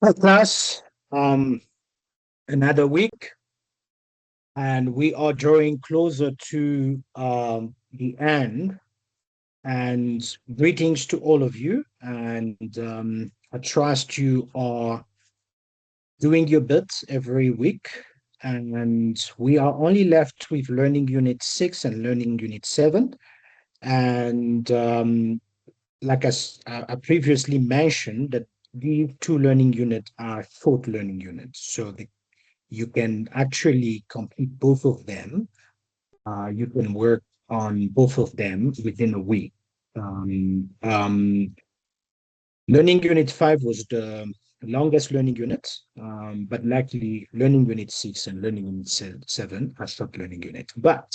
Hi, class. Another week, and we are drawing closer to the end. And greetings to all of you. And I trust you are doing your bit every week. And we are only left with Learning Unit 6 and Learning Unit 7. And like I previously mentioned, that these two learning units are thought learning units. So you can actually complete both of them. You can work on both of them within a week. Um, um, Learning Unit 5 was the longest learning unit, but likely Learning Unit 6 and Learning Unit 7 are short learning unit. But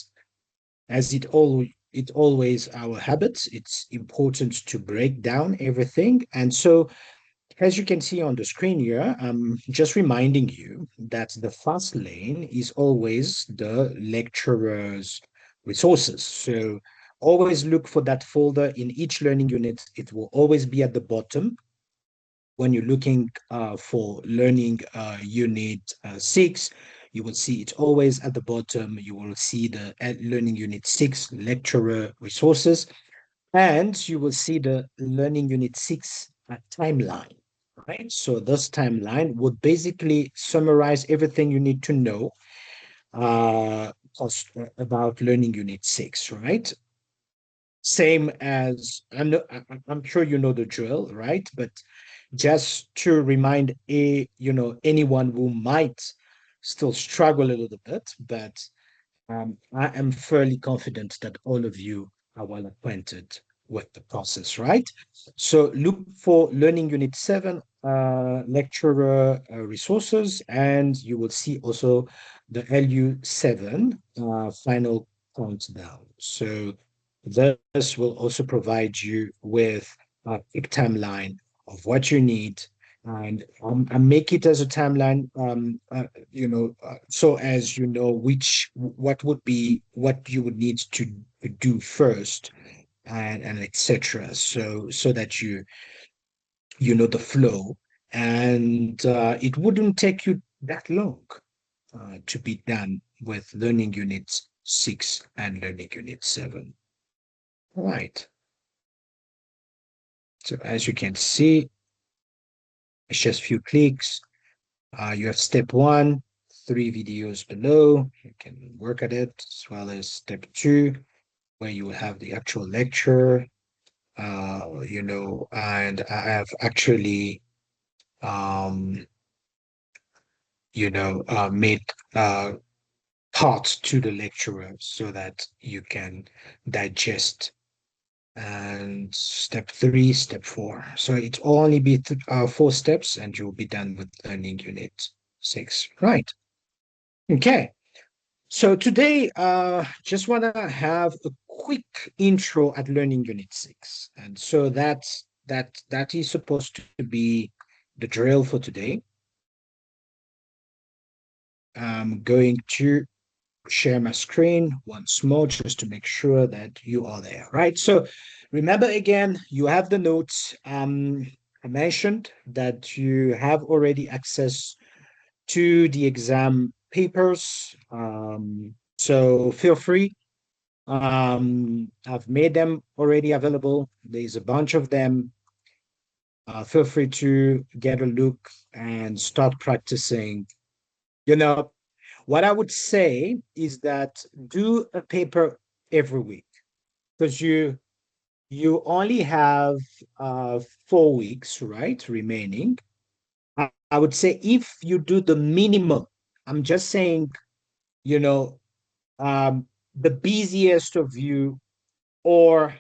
as it always our habits, it's important to break down everything. And so as you can see on the screen here, I'm just reminding you that the fast lane is always the lecturer's resources. So always look for that folder in each learning unit. It will always be at the bottom. When you're looking for learning unit 6, you will see it's always at the bottom. You will see the learning unit 6 lecturer resources, and you will see the learning unit 6 timeline, right? So this timeline would basically summarize everything you need to know uh, about learning unit 6, right? Same as I'm sure you know the drill, right? But just to remind anyone who might still struggle a little bit, but I am fairly confident that all of you are well acquainted with the process, right? So look for Learning Unit 7 lecturer resources, and you will see also the LU7 final countdown. So this will also provide you with a quick timeline of what you need, and I make it as a timeline, so as you know what you would need to do first, and etc. So that you know the flow, and it wouldn't take you that long to be done with learning units 6 and learning unit 7. All right. So as you can see, it's just a few clicks. You have step 1, 3 videos below. You can work at it, as well as step 2, where you will have the actual lecture, and I have actually, um, made parts to the lecturer so that you can digest. And step 3, step 4. So it only be 4 steps, and you'll be done with learning unit 6. Right. Okay. So today, just want to have a quick intro at Learning Unit 6. And so that is supposed to be the drill for today. I'm going to share my screen once more just to make sure that you are there, right? So remember again, you have the notes. I mentioned that you have already access to the exam papers. So feel free. I've made them already available. There's a bunch of them. Feel free to get a look and start practicing. You know, what I would say is that do a paper every week, because you only have 4 weeks, right, remaining. I would say if you do the minimum, I'm just saying, you know, the busiest of you, or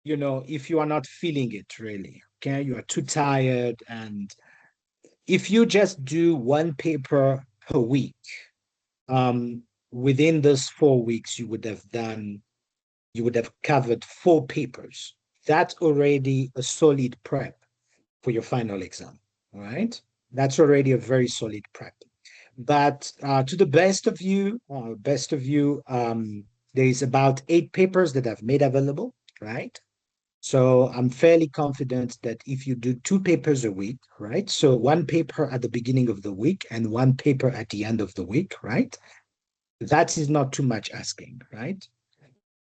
if you are not feeling it really, okay, you are too tired, and if you just do one paper per week, um, within those 4 weeks, you would have covered 4 papers. That's already a solid prep for your final exam, all right? That's already a very solid prep. But to the best of you, there is about 8 papers that I've made available, right? So I'm fairly confident that if you do two papers a week, right? So one paper at the beginning of the week and one paper at the end of the week, right? That is not too much asking, right?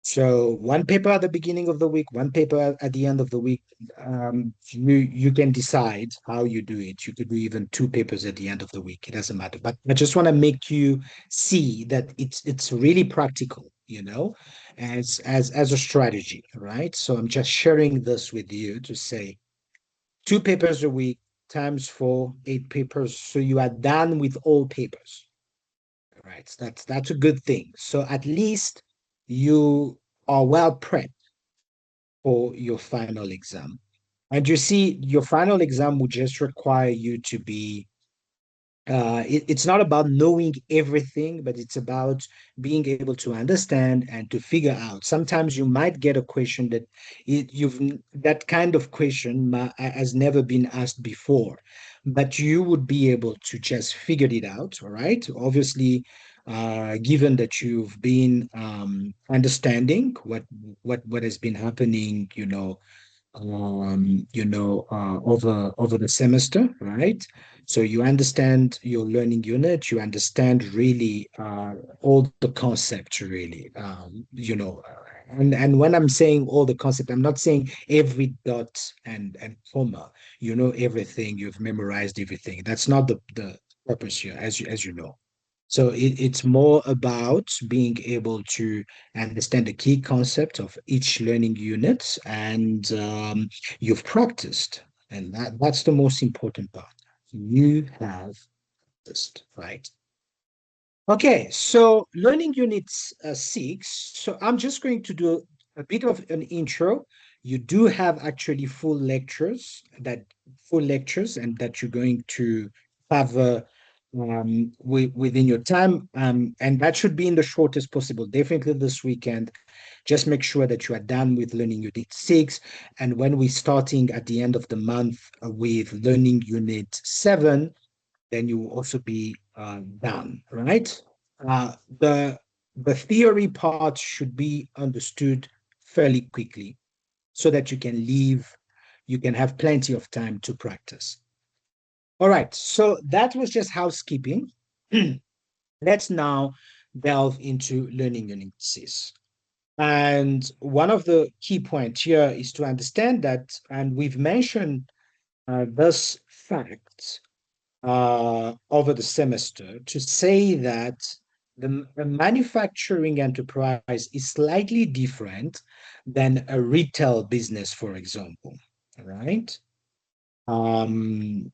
So one paper at the beginning of the week, one paper at the end of the week. You can decide how you do it. You could do even two papers at the end of the week. It doesn't matter. But I just want to make you see that it's really practical, as a strategy, right? So I'm just sharing this with you to say two papers a week times four, 8 papers. So you are done with all papers, right? That's a good thing. So at least you are well prepped for your final exam. And you see, your final exam would just require you to be it's not about knowing everything, but it's about being able to understand and to figure out. Sometimes you might get a question that that kind of question has never been asked before, but you would be able to just figure it out. All right. Obviously, given that you've been understanding what has been happening, over the semester, right? So you understand your learning unit, you understand really all the concepts, really, and when I'm saying all the concept, I'm not saying every dot and comma, everything, you've memorized everything. That's not the purpose here, as you know. So it's more about being able to understand the key concept of each learning unit, and you've practiced, and that's the most important part. You have practiced, right? Okay, so learning units 6. So I'm just going to do a bit of an intro. You do have actually full lectures, and that you're going to have within your time, and that should be in the shortest possible. Definitely this weekend. Just make sure that you are done with learning unit 6, and when we're starting at the end of the month with learning unit 7, then you will also be done, right? The theory part should be understood fairly quickly so that you can have plenty of time to practice. All right, so that was just housekeeping. Let's now delve into learning units. And one of the key points here is to understand that, and we've mentioned this fact over the semester, to say that the manufacturing enterprise is slightly different than a retail business, for example, right? Um,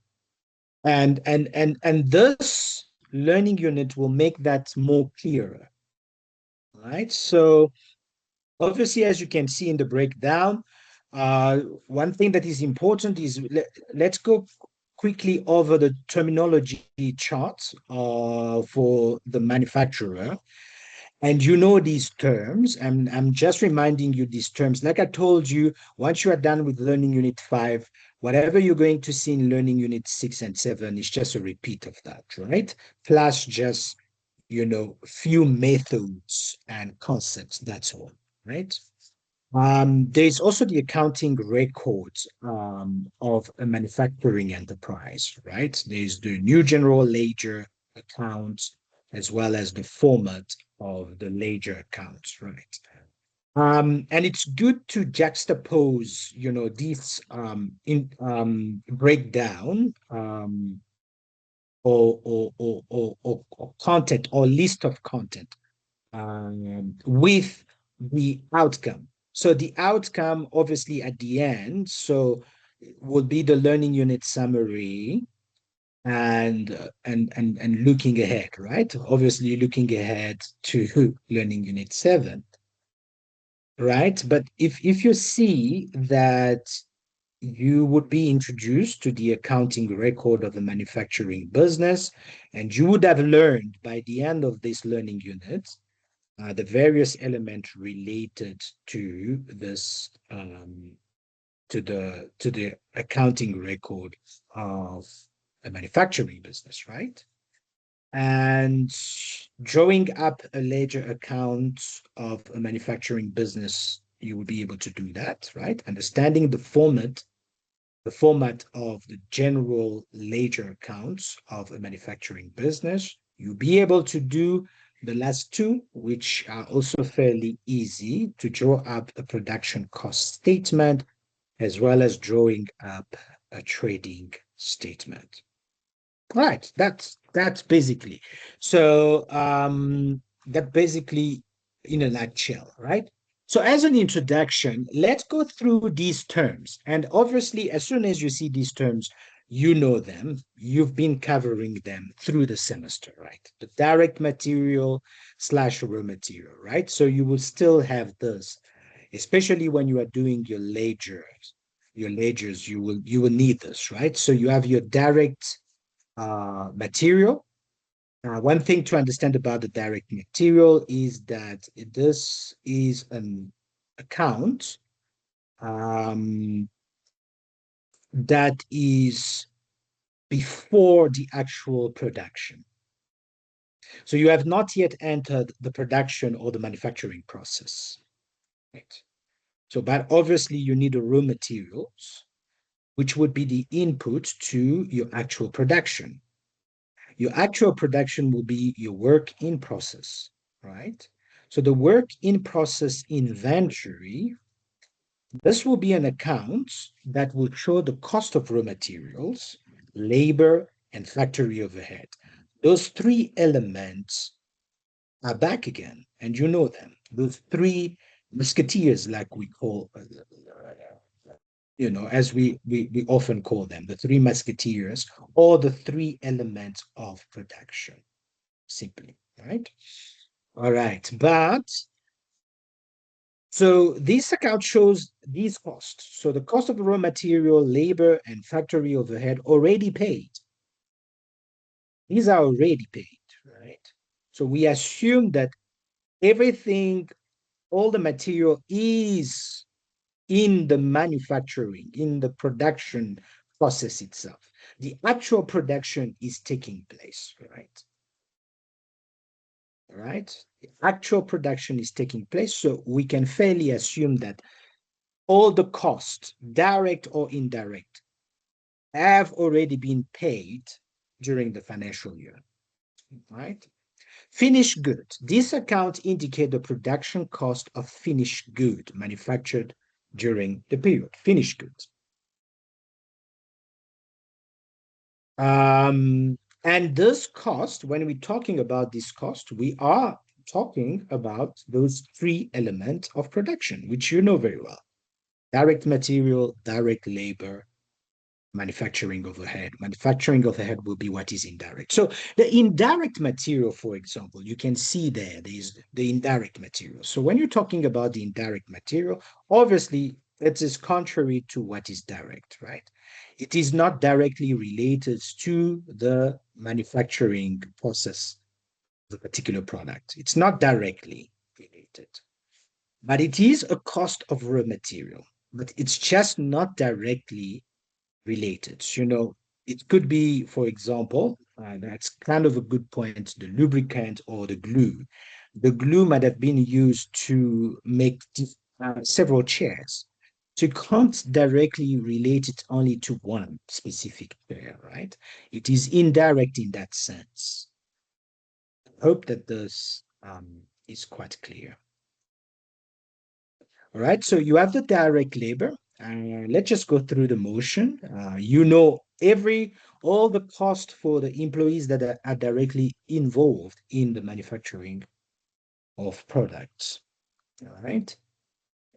and this learning unit will make that more clearer, right? So obviously, as you can see in the breakdown, one thing that is important is let's go quickly over the terminology chart for the manufacturer. And you know these terms, and I'm just reminding you these terms. Like I told you, once you are done with Learning Unit 5, whatever you're going to see in Learning Unit 6 and 7 is just a repeat of that, right? Plus just, few methods and concepts, that's all, right? There's also the accounting records of a manufacturing enterprise, right? There's the new general ledger accounts as well as the format of the ledger accounts, right? And it's good to juxtapose, this in breakdown or content or list of content with the outcome. So the outcome, obviously, at the end, so will be the learning unit summary and looking ahead, right? Obviously, looking ahead to learning unit 7, right? But if you see that you would be introduced to the accounting record of the manufacturing business, and you would have learned by the end of this learning unit the various elements related to this to the accounting record of a manufacturing business, right? And drawing up a ledger account of a manufacturing business you will be able to do that, right? Understanding the format of the general ledger accounts of a manufacturing business. You'll be able to do the last two, which are also fairly easy to draw up a production cost statement as well as drawing up a trading statement. Right. That's basically. So that basically in a nutshell, right? So as an introduction, let's go through these terms. And obviously, as soon as you see these terms, you know them. You've been covering them through the semester, right? The direct material slash raw material, right? So you will still have this, especially when you are doing your ledgers. Your ledgers, you will need this, right? So you have your direct material. One thing to understand about the direct material is that this is an account that is before the actual production. So you have not yet entered the production or the manufacturing process. Right? So, but obviously you need the raw materials, which would be the input to your actual production. Your actual production will be your work in process, right? So the work in process inventory, this will be an account that will show the cost of raw materials, labor, and factory overhead. Those three elements are back again, and you know them. Those three musketeers, like we call, as we often call them, the three musketeers, or the three elements of production, simply, right? All right, but so this account shows these costs. So the cost of raw material, labor, and factory overhead already paid. These are already paid, right? So we assume that everything, all the material is in the manufacturing, in the production process itself. The actual production is taking place, right? Right? The actual production is taking place. So we can fairly assume that all the costs, direct or indirect, have already been paid during the financial year, right? Finished good. This account indicates the production cost of finished good manufactured during the period. Finished goods. And this cost, when we're talking about this cost, we are talking about those three elements of production, which you know very well: direct material, direct labor, manufacturing overhead. Manufacturing overhead will be what is indirect. So the indirect material, for example, you can see there's the indirect material. So when you're talking about the indirect material, obviously it is contrary to what is direct, right? It is not directly related to the manufacturing process of a particular product. It's not directly related, but it is a cost of raw material, but it's just not directly related. It could be, for example, that's kind of a good point, the lubricant or the glue. The glue might have been used to make several chairs. So you can't directly relate it only to one specific chair, right? It is indirect in that sense. I hope that this is quite clear. All right, so you have the direct labor. Let's just go through the motion. All the cost for the employees that are directly involved in the manufacturing of products. All right.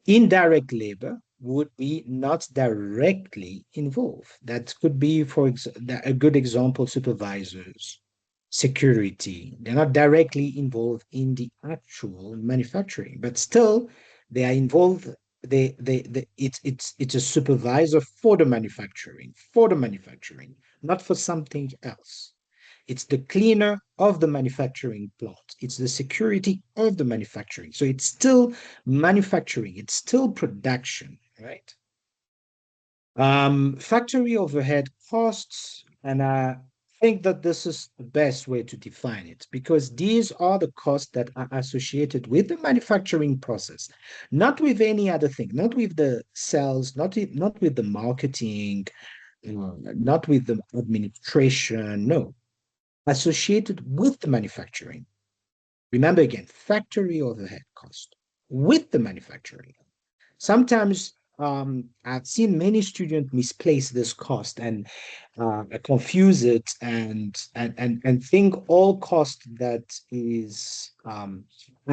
Indirect labor would be not directly involved. That could be, for a good example, supervisors, security. They're not directly involved in the actual manufacturing, but still they are involved. It's a supervisor for the manufacturing, not for something else. It's the cleaner of the manufacturing plant. It's the security of the manufacturing. So it's still manufacturing. It's still production, right? Factory overhead costs and think that this is the best way to define it because these are the costs that are associated with the manufacturing process, not with any other thing, not with the sales, not with the marketing, not with the administration, no, associated with the manufacturing. Remember again, factory overhead cost with the manufacturing. Sometimes I've seen many students misplace this cost and confuse it and think all cost that is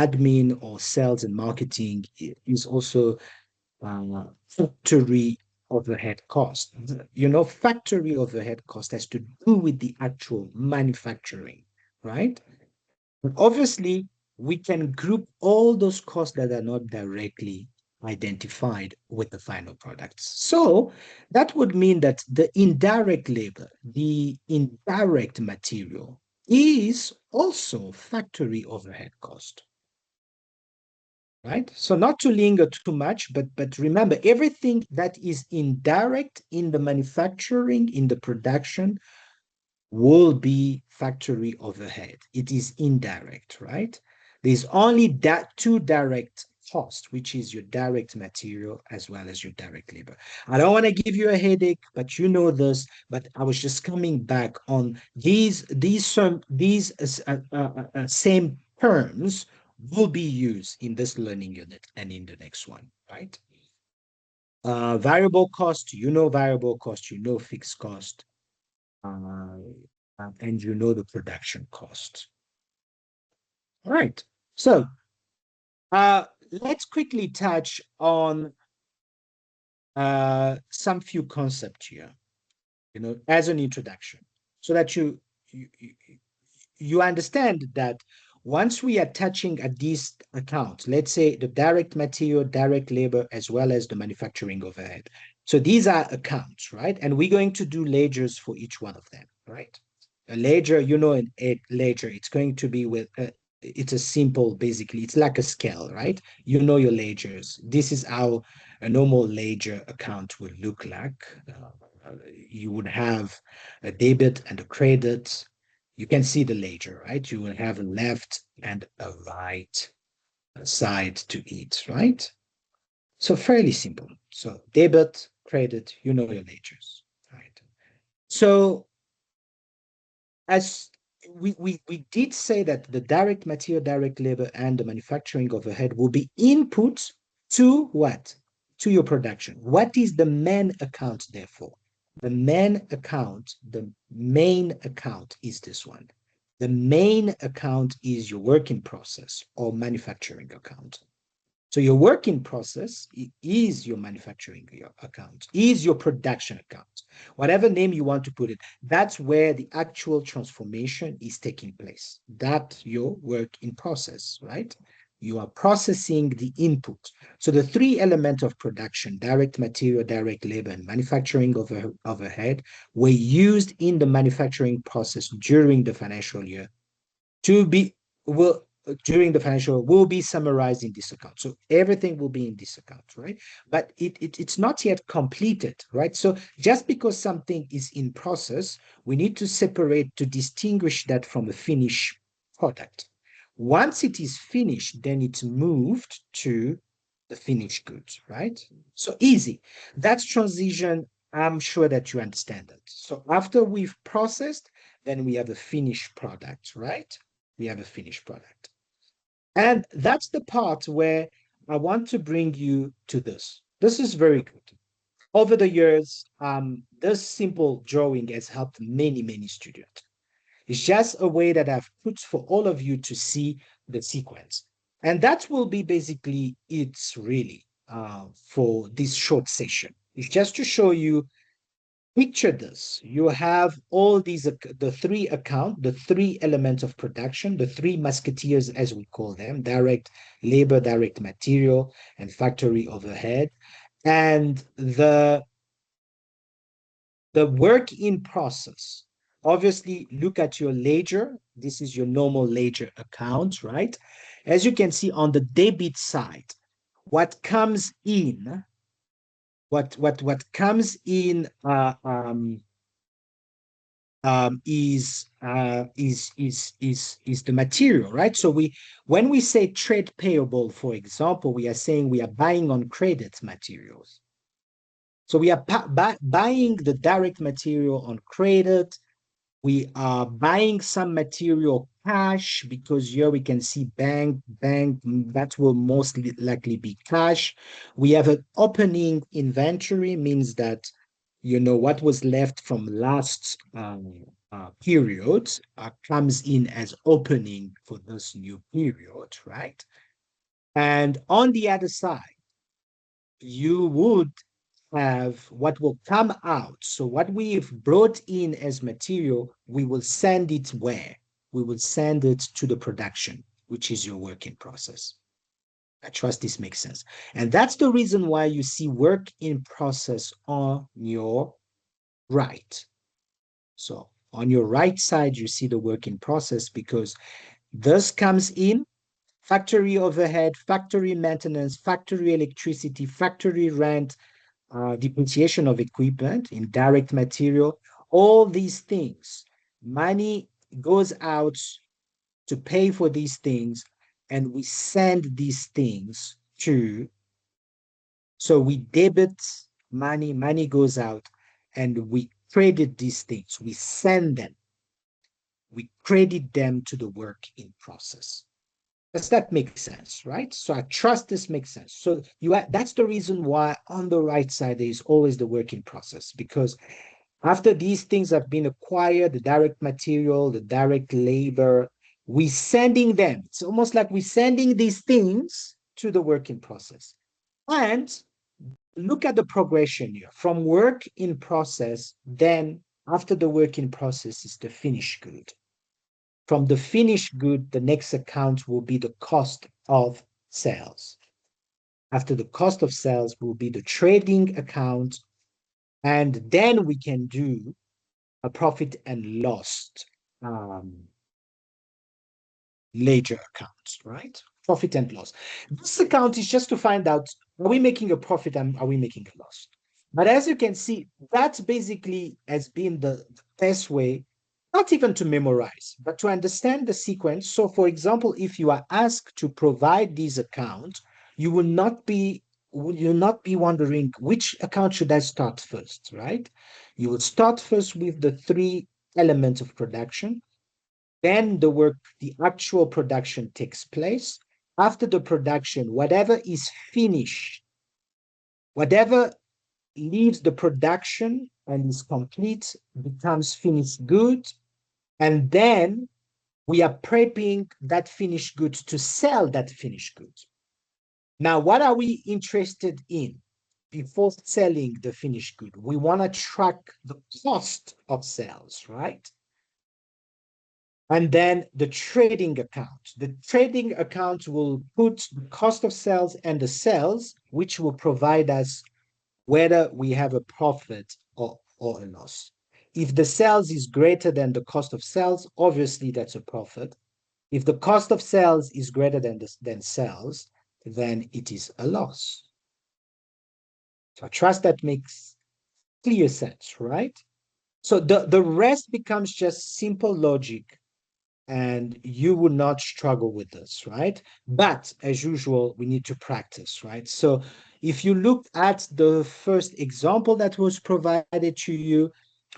admin or sales and marketing is also factory overhead cost. You know, factory overhead cost has to do with the actual manufacturing, right? But obviously, we can group all those costs that are not directly identified with the final products. So that would mean that the indirect labor, the indirect material, is also factory overhead cost, right? So not to linger too much, but remember everything that is indirect in the manufacturing, in the production, will be factory overhead. It is indirect, right? There's only that two direct costs, which is your direct material as well as your direct labor. I don't want to give you a headache, but you know this. But I was just coming back on these same terms will be used in this learning unit and in the next one, right? Variable cost, you know variable cost, you know fixed cost, uh, and you know the production cost. All right. So let's quickly touch on some few concepts here, you know, as an introduction, so that you, you understand that once we are touching at these accounts, let's say the direct material, direct labor, as well as the manufacturing overhead. So these are accounts, right? And we're going to do ledgers for each one of them, right? A ledger, you know, a ledger, it's going to be with, it's a simple, basically, it's like a scale, right? You know your ledgers. This is how a normal ledger account would look like. You would have a debit and a credit. You can see the ledger, right? You will have a left and a right side to it, right? So fairly simple. So debit, credit, you know your ledgers, right? So as we did say that the direct material, direct labor, and the manufacturing overhead will be inputs to what? To your production. What is the main account, therefore? The main account is this one. The main account is your work in process or manufacturing account. So your working process is your manufacturing account, is your production account, whatever name you want to put it. That's where the actual transformation is taking place. That's your work in process, right? You are processing the input. So the three elements of production, direct material, direct labor, and manufacturing overhead, were used in the manufacturing process during the financial year to be will during the financial will be summarized in this account. So everything will be in this account, right? But it's not yet completed, right? So just because something is in process, we need to separate to distinguish that from a finished product. Once it is finished, then it's moved to the finished goods, right? So easy. That's transition. I'm sure that you understand that. So after we've processed, then we have a finished product, right? We have a finished product. And that's the part where I want to bring you to this. This is very good. Over the years, this simple drawing has helped many, many students. It's just a way that I've put for all of you to see the sequence. And that will be basically it's really for this short session. It's just to show you. Picture this. You have all these, the three elements of production, the three musketeers, as we call them, direct labor, direct material, and factory overhead. And the work in process. Obviously, look at your ledger. This is your normal ledger account, right? As you can see on the debit side, what comes in, what comes in is the material, right? So when we say trade payable, for example, we are saying we are buying on credit materials. So we are buying the direct material on credit. We are buying some material cash because here we can see bank, that will most likely be cash. We have an opening inventory, means that, what was left from last period comes in as opening for this new period, right? And on the other side, you would have what will come out. So what we've brought in as material, we will send it where? We will send it to the production, which is your work in process. I trust this makes sense. And that's the reason why you see work in process on your right. So on your right side, you see the work in process because this comes in factory overhead, factory maintenance, factory electricity, factory rent, depreciation of equipment, indirect material, all these things. Money goes out to pay for these things, and we send these things to, so we debit money, money goes out, and we credit these things. We credit them to the work in process. Does that make sense, right? So I trust this makes sense. So that's the reason why on the right side there is always the working process, because after these things have been acquired, the direct material, the direct labor, we sending them. It's almost like we're sending these things to the working process. And look at the progression here from work in process, then after the work in process is the finished good. From the finished good, the next account will be the cost of sales. After the cost of sales will be the trading account, and then we can do a profit and loss um, ledger account, right? Profit and loss. This account is just to find out, are we making a profit and are we making a loss? But as you can see, that basically has been the best way, not even to memorize, but to understand the sequence. So for example, if you are asked to provide these accounts, you will not be wondering which account should I start first, right? You will start first with the three elements of production. Then the actual production takes place. After the production, whatever is finished, whatever leaves the production and is complete becomes finished good. And then we are prepping that finished goods to sell that finished goods. Now, what are we interested in before selling the finished good? We want to track the cost of sales, right? And then the trading account. The trading account will put the cost of sales and the sales, which will provide us whether we have a profit or a loss. If the sales is greater than the cost of sales, obviously that's a profit. If the cost of sales is greater than sales, then it is a loss. So I trust that makes clear sense, right? So the rest becomes just simple logic, and you will not struggle with this, right? But as usual, we need to practice, right? So if you look at the first example that was provided to you,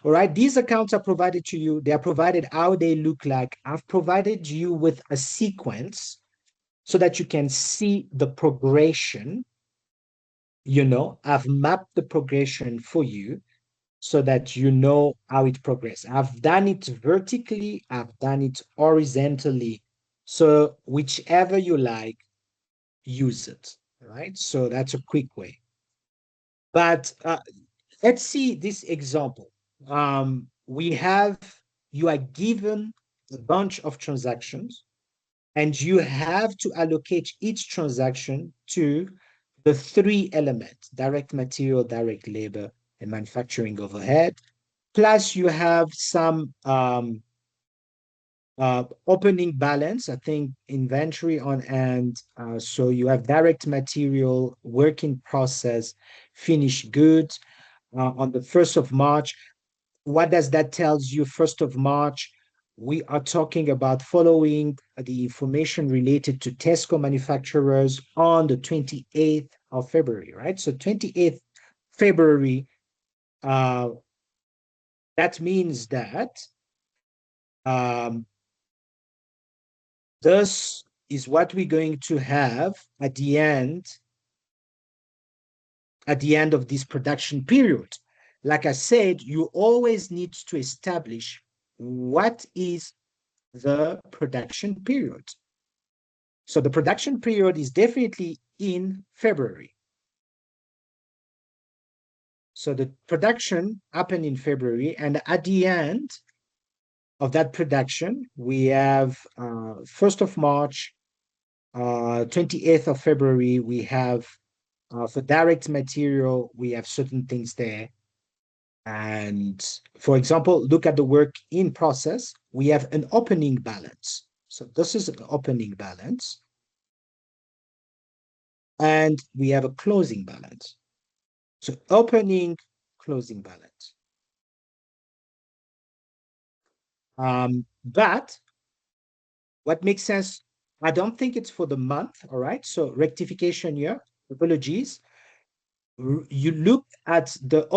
all right, these accounts are provided to you. They are provided how they look like. I've provided you with a sequence so that you can see the progression. I've mapped the progression for you so that you know how it progresses. I've done it vertically, I've done it horizontally. So whichever you like, use it, right? So that's a quick way. But let's see this example. You are given a bunch of transactions, and you have to allocate each transaction to the three elements: direct material, direct labor, and manufacturing overhead. Plus, you have some opening balance, I think inventory on hand. So you have direct material, work in process, finished goods on the 1st of March. what does that tells you? 1st of March, we are talking about following the information related to Tesco manufacturers on the 28th of February, right? So 28th February, uh, that means that um, this is what we're going to have at the end of this production period. Like I said, you always need to establish what is the production period. So the production period is definitely in February. So the production happened in February, and at the end of that production, we have 1st of March, 28th of February, we have for direct material, we have certain things there. And for example, look at the work in process. We have an opening balance. So this is an opening balance. And we have a closing balance. So opening, closing balance. But what makes sense, I don't think it's for the month, all right? So rectification here, apologies. You look at the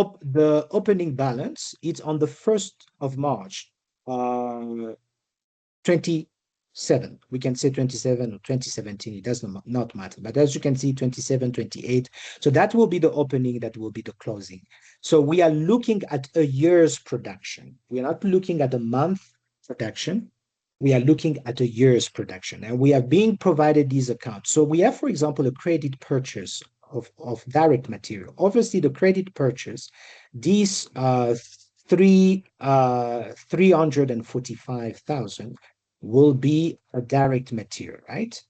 opening balance, it's on the 1st of March, 27. We can say 27 or 2017, it does not matter. But as you can see, 27, 28. So that will be the opening, that will be the closing. So we are looking at a year's production. We are not looking at a month production. We are looking at a year's production, and we are being provided these accounts. So we have, for example, a credit purchase of direct material. Obviously, the credit purchase, these 345,000 will be a direct material, right?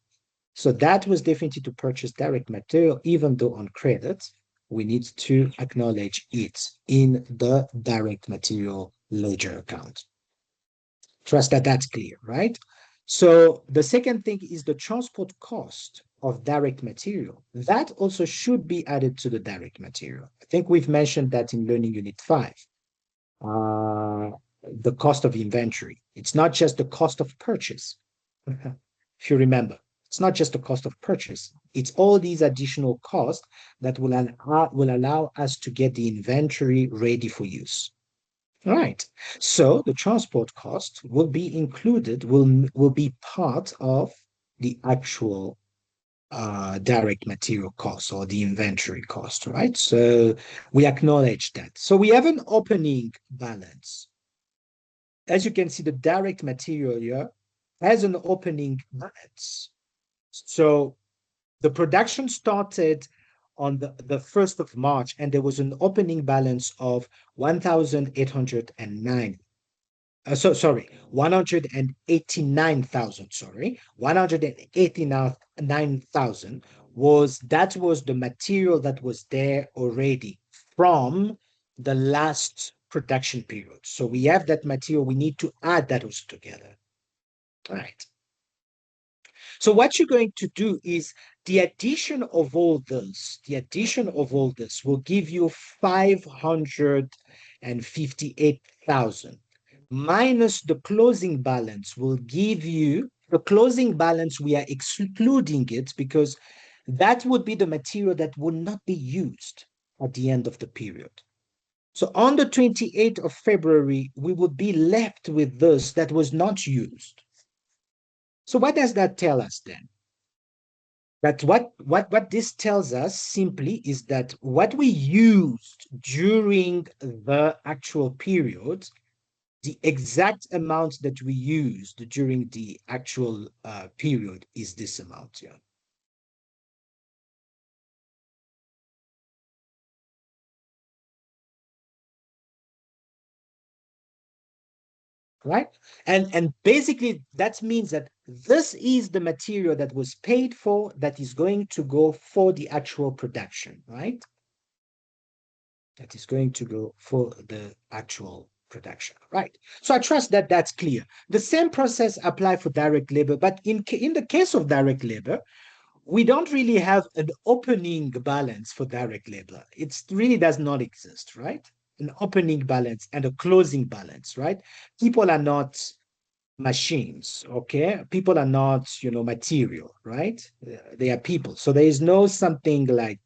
So that was definitely to purchase direct material, even though on credit, we need to acknowledge it in the direct material ledger account. Trust that that's clear, right? So the second thing is the transport cost of direct material. That also should be added to the direct material. I think we've mentioned that in Learning Unit 5. The cost of inventory. It's not just the cost of purchase. If you remember, it's not just the cost of purchase. It's all these additional costs that will allow us to get the inventory ready for use. All right. So the transport cost will be included, will be part of the actual direct material cost or the inventory cost, right? So we acknowledge that. So we have an opening balance. As you can see, the direct material here has an opening balance. So the production started on the 1st of March, and there was an opening balance of 1,809. Sorry, 189,000, sorry, 189,000 was the material that was there already from the last production period. So we have that material, we need to add that also together. All right. So what you're going to do is the addition of all this will give you 558,000 minus the closing balance will give you the closing balance. We are excluding it because that would be the material that would not be used at the end of the period. So on the 28th of February, we would be left with this that was not used. So what does that tell us then? That what this tells us simply is that what we used during the actual period, the exact amount that we used during the actual period is this amount here. Right? And basically that means that this is the material that was paid for that is going to go for the actual production, right? That is going to go for the actual production, right? So I trust that that's clear. The same process apply for direct labor, but in the case of direct labor, we don't really have an opening balance for direct labor. It really does not exist, right? an opening balance and a closing balance, right? People are not machines, okay? People are not, material, right? They are people. So there is no something like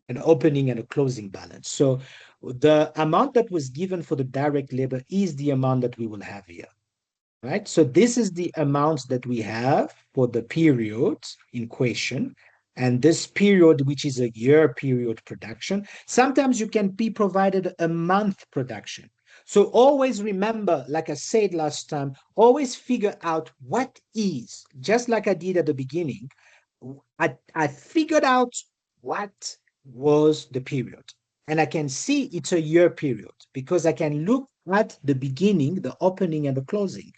an opening and a closing balance. So the amount that was given for the direct labor is the amount that we will have here, right? So this is the amount that we have for the period in question. And this period, which is a year period production, sometimes you can be provided a month production. So always remember, like I said last time, always figure out what is, just like I did at the beginning, I figured out what was the period. And I can see it's a year period because I can look at the beginning, the opening, and the closing.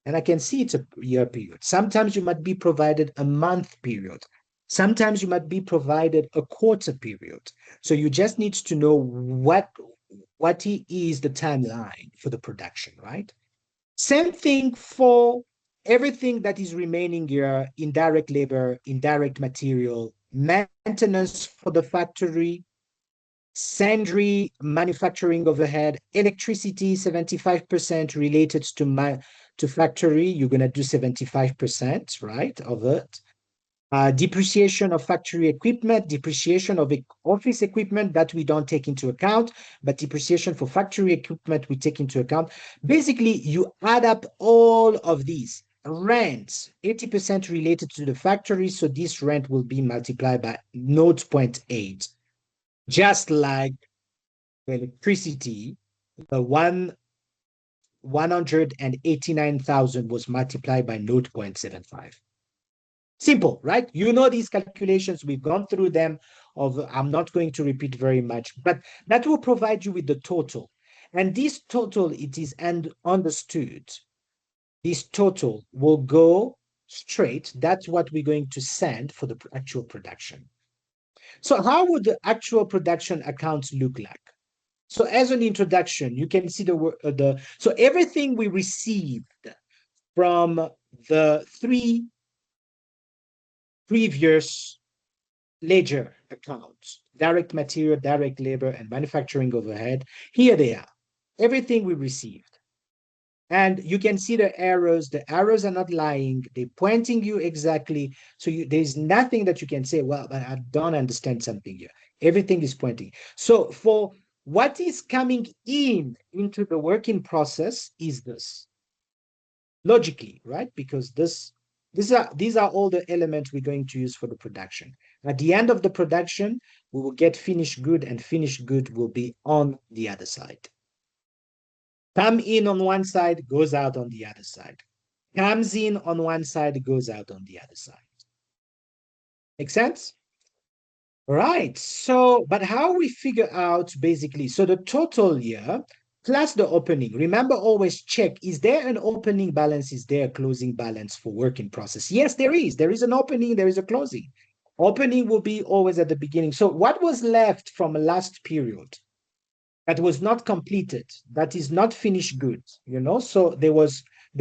And I can see it's a year period. Sometimes you might be provided a month period. Sometimes you might be provided a quarter period. So you just need to know what is the timeline for the production, right? Same thing for everything that is remaining here: indirect labor, indirect material, maintenance for the factory, sundry manufacturing overhead, electricity 75% related to factory. You're going to do 75%, right, of it. Depreciation of factory equipment, depreciation of office equipment that we don't take into account, but depreciation for factory equipment we take into account. Basically, you add up all of these. Rent, 80% related to the factory, so this rent will be multiplied by 0.8. Just like electricity, the 189,000 was multiplied by 0.75. Simple, right? You know these calculations. We've gone through them. I'm not going to repeat very much, but that will provide you with the total. And this total, it is understood. This total will go straight. That's what we're going to send for the actual production. So how would the actual production accounts look like? So as an introduction, you can see so everything we received from the three previous ledger accounts: direct material, direct labor, and manufacturing overhead. Here they are, everything we received. And you can see the arrows. The arrows are not lying. They're pointing you exactly. So there's nothing that you can say, well, I don't understand something here. Everything is pointing. So for what is coming into the working process is this. Logically, right? Because these are all the elements we're going to use for the production. At the end of the production, we will get finished good, and finished good will be on the other side. Come in on one side, goes out on the other side. Comes in on one side, goes out on the other side. Make sense? Right. So, but how we figure out basically, so the total here plus the opening. Remember, always check, is there an opening balance? Is there a closing balance for work in process? Yes, there is. There is an opening, there is a closing. Opening will be always at the beginning. So what was left from last period that was not completed, that is not finished good, So there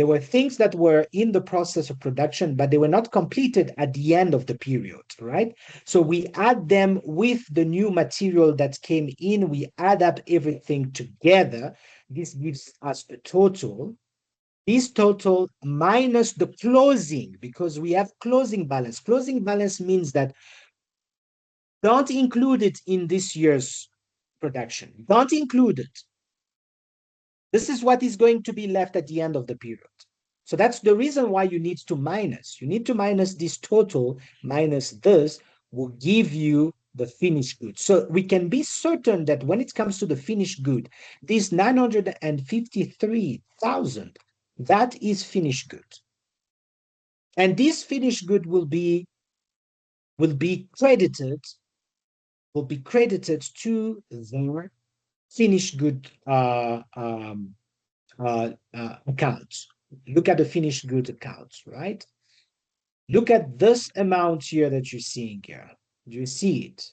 were things that were in the process of production, but they were not completed at the end of the period, right? So we add them with the new material that came in, we add up everything together. This gives us a total. This total minus the closing, because we have closing balance. Closing balance means that don't include it in this year's production. Don't include it. This is what is going to be left at the end of the period. So that's the reason why you need to minus. You need to minus this total minus this will give you the finished good. So we can be certain that when it comes to the finished good, this 953,000, that is finished good. And this finished good will be credited to the finished good accounts. Look at the finished good accounts, right? Look at this amount here that you're seeing here. Do you see it?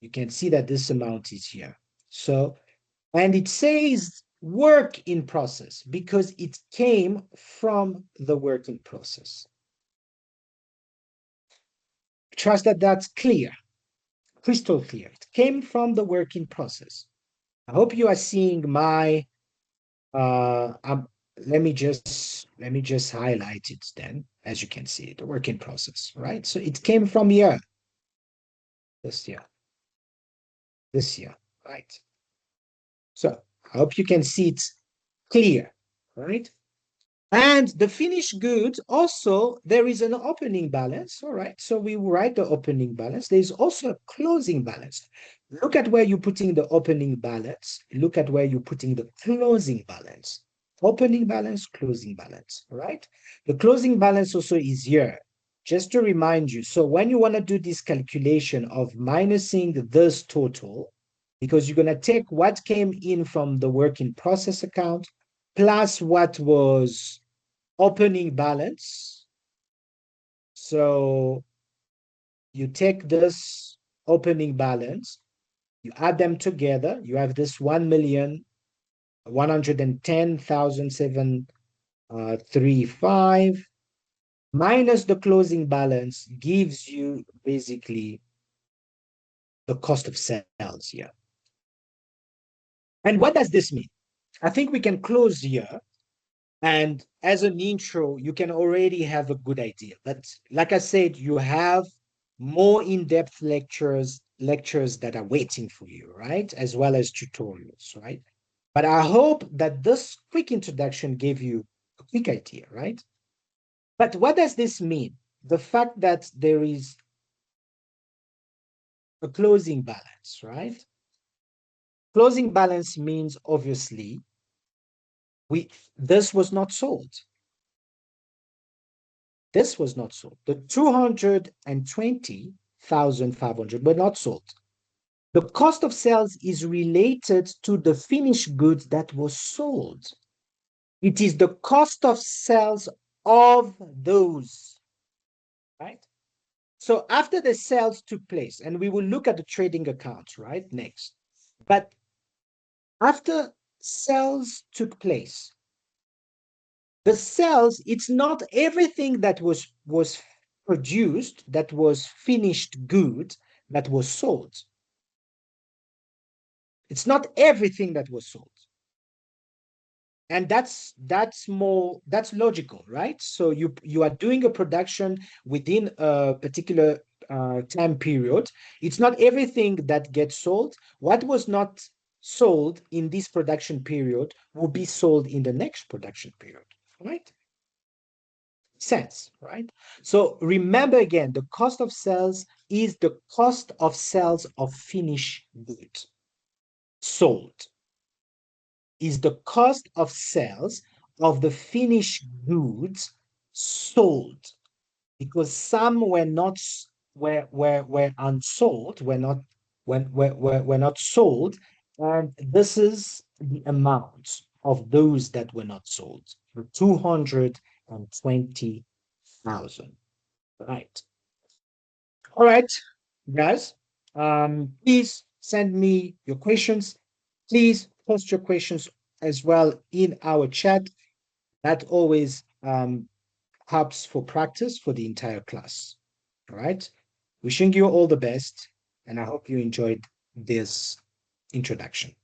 You can see that this amount is here. So, and it says work in process because it came from the work in process. Trust that that's clear, crystal clear. It came from the work in process. I hope you are seeing my let me just highlight it then, as you can see, the work in process, right? So it came from here, this year, this year, right? So I hope you can see it clear, right? And the finished goods also, there is an opening balance. All right. So we write the opening balance. There's also a closing balance. Look at where you're putting the opening balance. Look at where you're putting the closing balance. Opening balance, closing balance. All right. The closing balance also is here. Just to remind you. So when you want to do this calculation of minusing this total, because you're going to take what came in from the work in process account plus what was opening balance. So you take this opening balance, you add them together, you have this 1,110,735 minus the closing balance gives you basically the cost of sales here. And what does this mean? I think we can close here. And as an intro, you can already have a good idea. But like I said, you have more in-depth lectures that are waiting for you, right? As well as tutorials, right? But I hope that this quick introduction gave you a quick idea, right? But what does this mean? The fact that there is a closing balance, right? Closing balance means obviously this was not sold. This was not sold. The 220,500 were not sold. The cost of sales is related to the finished goods that was sold. It is the cost of sales of those, right? So after the sales took place, and we will look at the trading accounts, right, next. But after sales took place, the sales, it's not everything that was produced, that was finished good, that was sold. It's not everything that was sold. And that's logical, right? So you are doing a production within a particular time period. It's not everything that gets sold. What was not sold in this production period will be sold in the next production period, right? Sense, right? So remember again, the cost of sales is the cost of sales of finished goods. Sold is the cost of sales of the finished goods sold, because some were not were unsold, were not sold, and this is the amount of those that were not sold, 220,000. Right. All right, guys. Please send me your questions. Please post your questions as well in our chat. That always helps for practice for the entire class. All right. Wishing you all the best, and I hope you enjoyed this introduction.